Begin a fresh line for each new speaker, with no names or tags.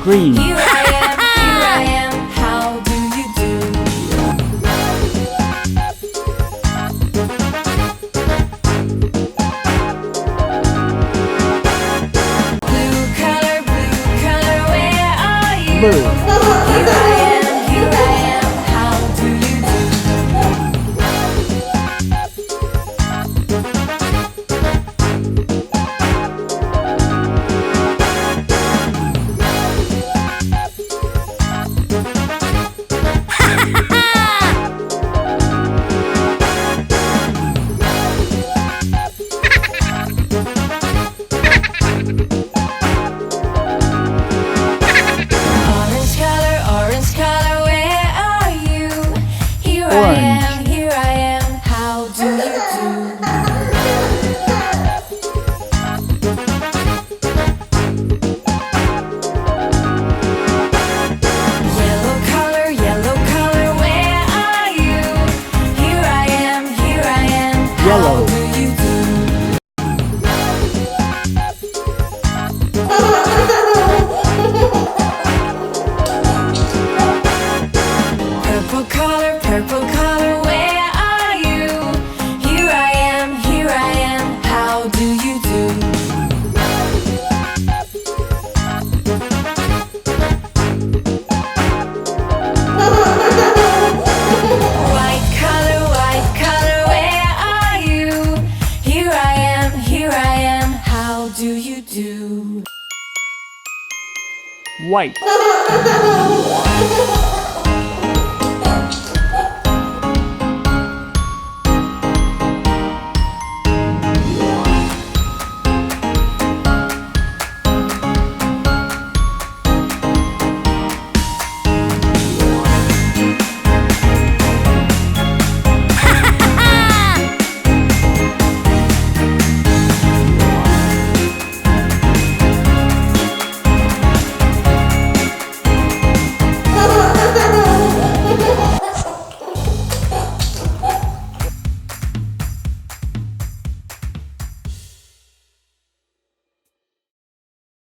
Green.
Here I am, how do you do? Blue color, where are you?
Blue.
Here I am, how do you do? Orange color, where are you? Here I am, how do you do? Yellow color, where are you? Here I am, how
Yellow.
do you do? Purple color, where are you? Here I am, how do you do? White color, where are you? Here I am, how do you do?
White.